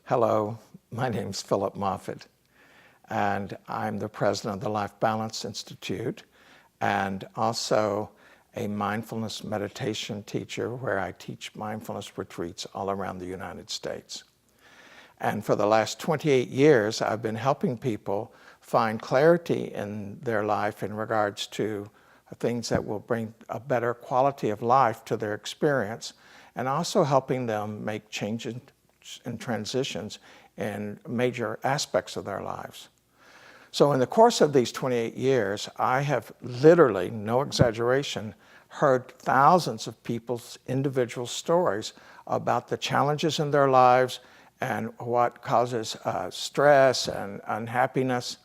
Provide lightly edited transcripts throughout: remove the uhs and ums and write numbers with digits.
Hello, my name's Phillip Moffitt, and I'm the president of the Life Balance Institute and also a mindfulness meditation teacher where I teach mindfulness retreats all around the United States. And for the last 28 years, I've been helping people find clarity in their life in regards to things that will bring a better quality of life to their experience, and also helping them make changes and transitions in major aspects of their lives. So in the course of these 28 years, I have literally, no exaggeration, heard thousands of people's individual stories about the challenges in their lives and what causes stress and unhappiness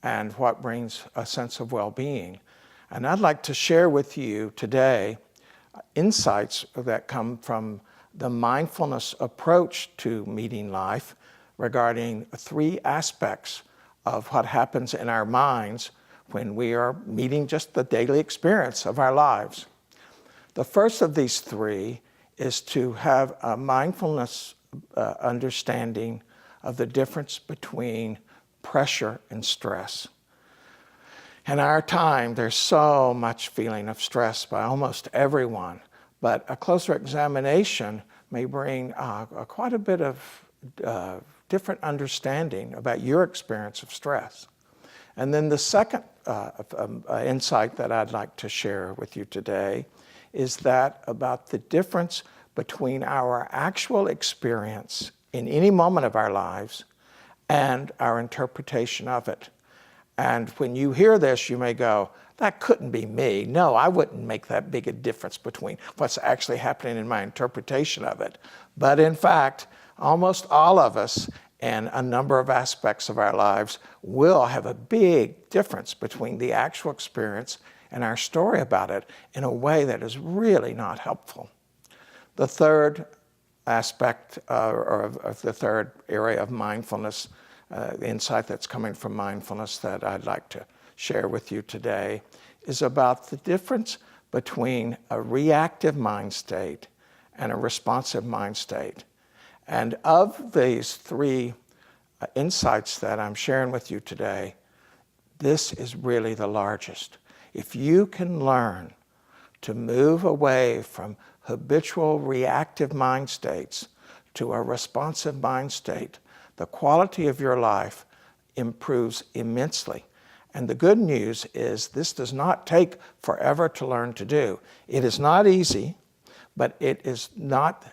and what brings a sense of well-being. And I'd like to share with you today insights that come from the mindfulness approach to meeting life regarding three aspects of what happens in our minds when we are meeting just the daily experience of our lives. The first of these three is to have a mindfulness understanding of the difference between pressure and stress. In our time, there's so much feeling of stress by almost everyone, but a closer examination may bring quite a bit of different understanding about your experience of stress. And then the second insight that I'd like to share with you today is that about the difference between our actual experience in any moment of our lives and our interpretation of it. And when you hear this, you may go, that couldn't be me. No, I wouldn't make that big a difference between what's actually happening in my interpretation of it. But in fact, almost all of us in a number of aspects of our lives will have a big difference between the actual experience and our story about it in a way that is really not helpful. The third aspect or the third area of mindfulness, the insight that's coming from mindfulness that I'd like to share with you today is about the difference between a reactive mind state and a responsive mind state. And of these three insights that I'm sharing with you today, this is really the largest. If you can learn to move away from habitual reactive mind states to a responsive mind state, the quality of your life improves immensely. And the good news is this does not take forever to learn to do. It is not easy, but it is not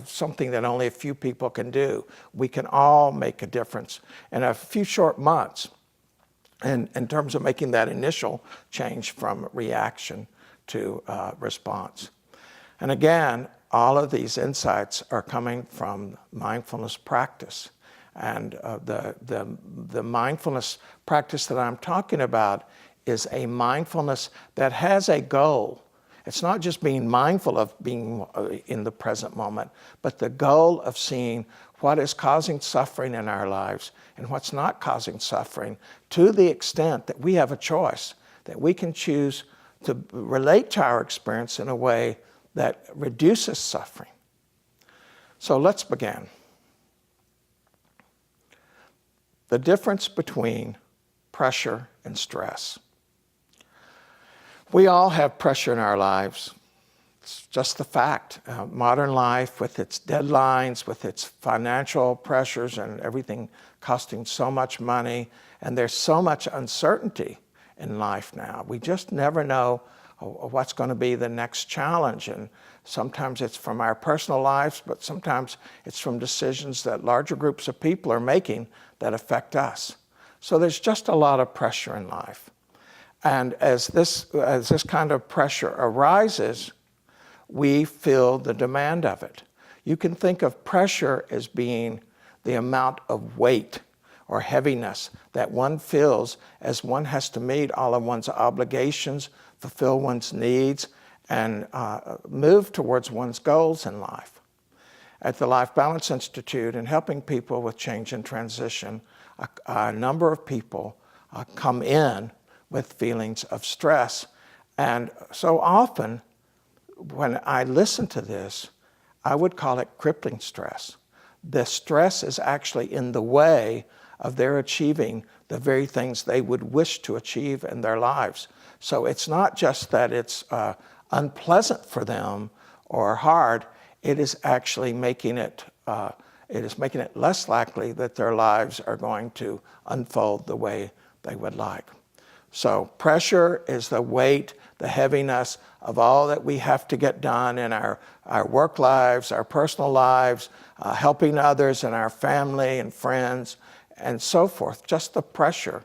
something that only a few people can do. We can all make a difference in a few short months in terms of making that initial change from reaction to response. And again, all of these insights are coming from mindfulness practice. And the mindfulness practice that I'm talking about is a mindfulness that has a goal. It's not just being mindful of being in the present moment, but the goal of seeing what is causing suffering in our lives and what's not causing suffering, to the extent that we have a choice, that we can choose to relate to our experience in a way that reduces suffering. So let's begin. The difference between pressure and stress. We all have pressure in our lives. It's just the fact. Modern life, with its deadlines, with its financial pressures and everything costing so much money, and there's so much uncertainty in life now. We just never know what's going to be the next challenge. And sometimes it's from our personal lives, but sometimes it's from decisions that larger groups of people are making that affect us. So there's just a lot of pressure in life. And as this kind of pressure arises, we feel the demand of it. You can think of pressure as being the amount of weight or heaviness that one feels as one has to meet all of one's obligations, fulfill one's needs, and move towards one's goals in life. At the Life Balance Institute, in helping people with change and transition, a number of people come in with feelings of stress. And so often, when I listen to this, I would call it crippling stress. the stress is actually in the way of their achieving the very things they would wish to achieve in their lives. So it's not just that it's unpleasant for them or hard, it is actually making it less likely that their lives are going to unfold the way they would like. So pressure is the weight, the heaviness of all that we have to get done in our work lives, our personal lives, helping others in our family and friends, and so forth, just the pressure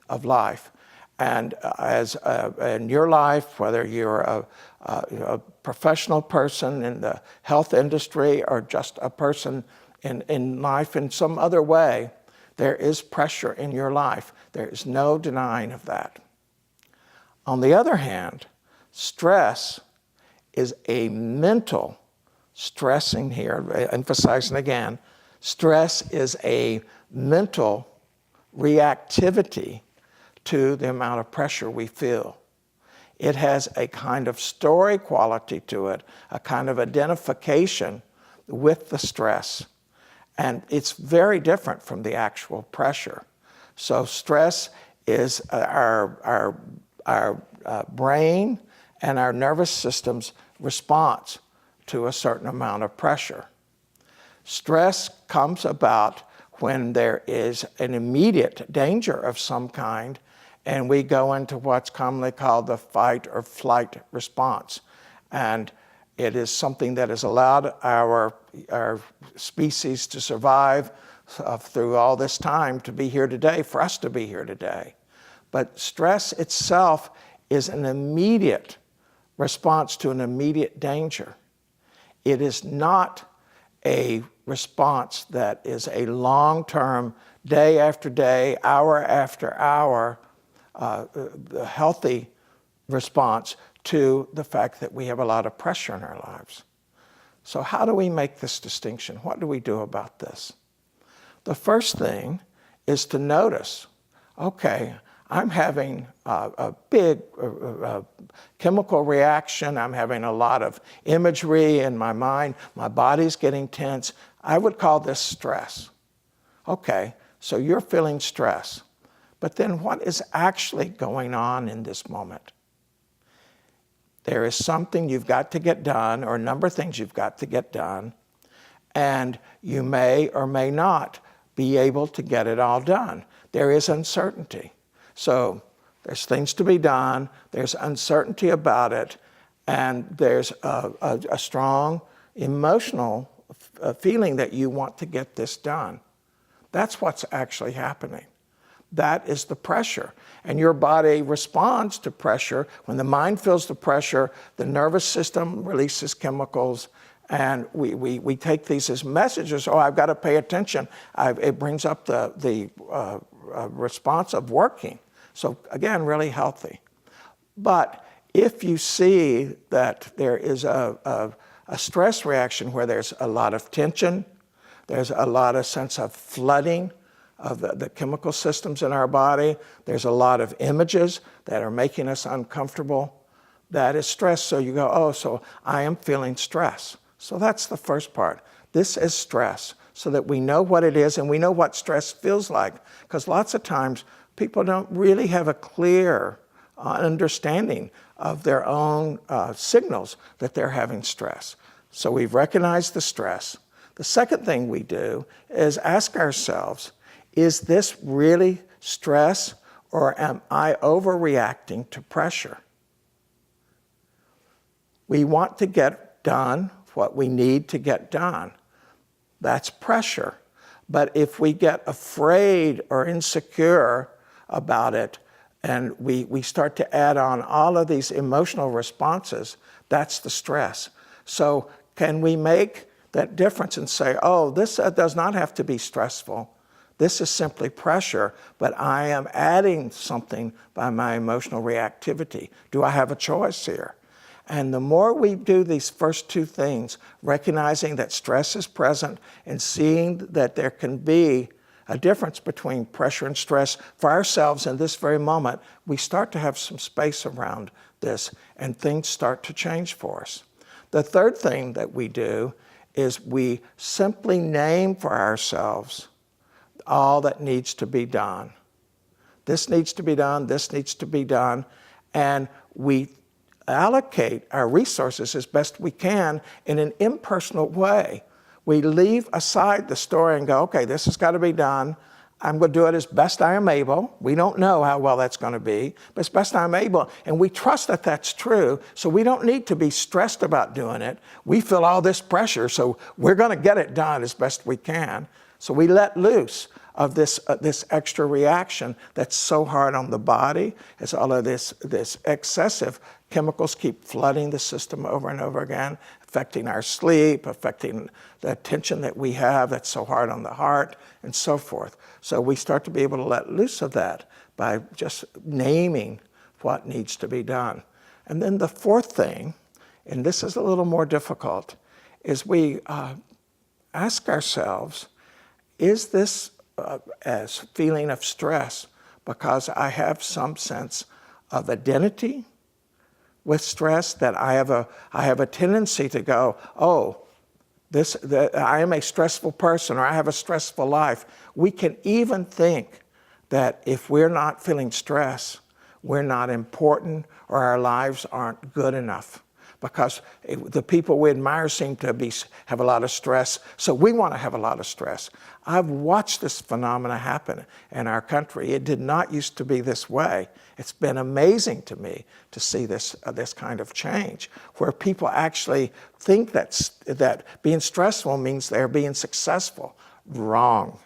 of life. And as in your life, whether you're a professional person in the health industry or just a person in life in some other way, there is pressure in your life. There is no denying of that. On the other hand, stress is a mental stressing here, emphasizing again, stress is a mental reactivity to the amount of pressure we feel. It has a kind of story quality to it, a kind of identification with the stress. And it's very different from the actual pressure. So stress is our brain and our nervous system's response to a certain amount of pressure. Stress comes about when there is an immediate danger of some kind, and we go into what's commonly called the fight or flight response. And it is something that has allowed our species to survive through all this time, to be here today, for us to be here today. But stress itself is an immediate response to an immediate danger. It is not a response that is a long-term, day after day, hour after hour, healthy response to the fact that we have a lot of pressure in our lives. So how do we make this distinction? What do we do about this? The first thing is to notice, okay, I'm having a big chemical reaction. I'm having a lot of imagery in my mind. My body's getting tense. I would call this stress. Okay, so you're feeling stress. But then what is actually going on in this moment? There is something you've got to get done, or a number of things you've got to get done, and you may or may not be able to get it all done. There is uncertainty. So there's things to be done, there's uncertainty about it, and there's a strong emotional feeling that you want to get this done. That's what's actually happening. That is the pressure. And your body responds to pressure. When the mind feels the pressure, the nervous system releases chemicals, and we take these as messages. Oh, I've got to pay attention. It brings up the response of working. So again, really healthy. But if you see that there is a stress reaction where there's a lot of tension, there's a lot of sense of flooding of the chemical systems in our body, there's a lot of images that are making us uncomfortable, that is stress. So you go, oh, so I am feeling stress. So that's the first part. This is stress, so that we know what it is and we know what stress feels like. Because lots of times people don't really have a clear understanding of their own signals that they're having stress. So we've recognized the stress. The second thing we do is ask ourselves, is this really stress, or am I overreacting to pressure? We want to get done what we need to get done. That's pressure. But if we get afraid or insecure about it, and we start to add on all of these emotional responses, that's the stress. So can we make that difference and say, oh, this does not have to be stressful. This is simply pressure, but I am adding something by my emotional reactivity. Do I have a choice here? And the more we do these first two things, recognizing that stress is present and seeing that there can be a difference between pressure and stress for ourselves in this very moment, we start to have some space around this and things start to change for us. The third thing that we do is we simply name for ourselves all that needs to be done. This needs to be done, this needs to be done, and we allocate our resources as best we can in an impersonal way. We leave aside the story and go, okay, this has got to be done. I'm going to do it as best I am able. We don't know how well that's going to be, but as best I'm able. And we trust that that's true, so we don't need to be stressed about doing it. We feel all this pressure, so we're going to get it done as best we can. So we let loose of this extra reaction that's so hard on the body, as all of this excessive chemicals keep flooding the system over and over again, affecting our sleep, affecting the attention that we have that's so hard on the heart, and so forth. So we start to be able to let loose of that by just naming what needs to be done. And then the fourth thing, and this is a little more difficult, is we ask ourselves, is this as feeling of stress because I have some sense of identity with stress, that I have a tendency to go, oh, I am a stressful person, or I have a stressful life. We can even think that if we're not feeling stress, we're not important, or our lives aren't good enough, because the people we admire seem to have a lot of stress, so we want to have a lot of stress. I've watched this phenomena happen in our country. It did not used to be this way. It's been amazing to me to see this kind of change, where people actually think that being stressful means they're being successful. Wrong.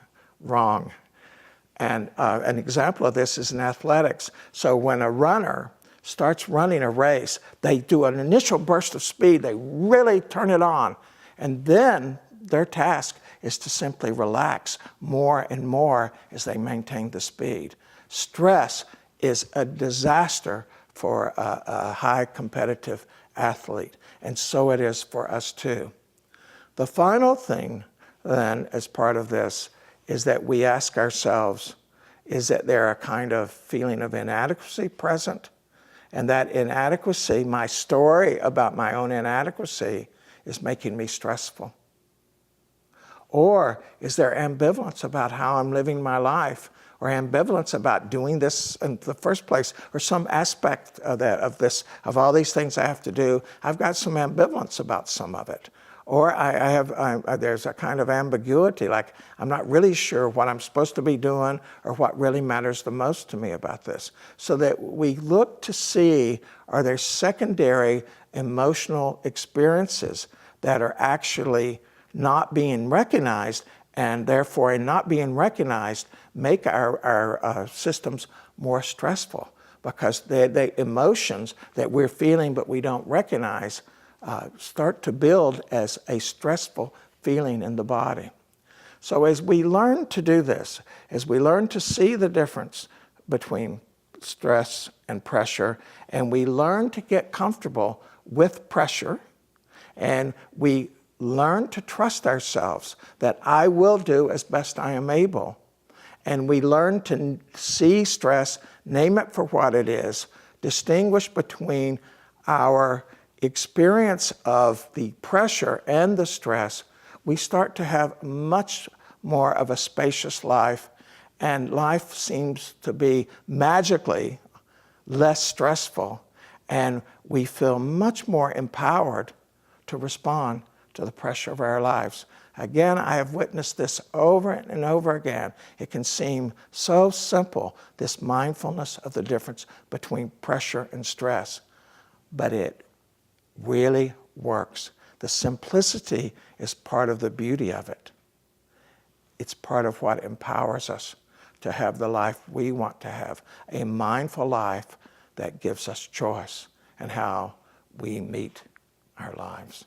And an example of this is in athletics. So when a runner starts running a race, they do an initial burst of speed, they really turn it on, and then their task is to simply relax more and more as they maintain the speed. Stress is a disaster for a high competitive athlete, and so it is for us too. The final thing then, as part of this, is that we ask ourselves, is that there a kind of feeling of inadequacy present? And that inadequacy, my story about my own inadequacy, is making me stressful. Or is there ambivalence about how I'm living my life, or ambivalence about doing this in the first place, or some aspect of of all these things I have to do? I've got some ambivalence about some of it. Or there's a kind of ambiguity, like I'm not really sure what I'm supposed to be doing or what really matters the most to me about this. So that we look to see, are there secondary emotional experiences that are actually not being recognized, and therefore in not being recognized make our systems more stressful, because the emotions that we're feeling but we don't recognize start to build as a stressful feeling in the body. So as we learn to do this, as we learn to see the difference between stress and pressure, and we learn to get comfortable with pressure, and we learn to trust ourselves that I will do as best I am able, and we learn to see stress, name it for what it is, distinguish between our experience of the pressure and the stress, we start to have much more of a spacious life, and life seems to be magically less stressful, and we feel much more empowered to respond to the pressure of our lives. Again, I have witnessed this over and over again. It can seem so simple, this mindfulness of the difference between pressure and stress, but it really works. The simplicity is part of the beauty of it. It's part of what empowers us to have the life we want to have, a mindful life that gives us choice in how we meet our lives.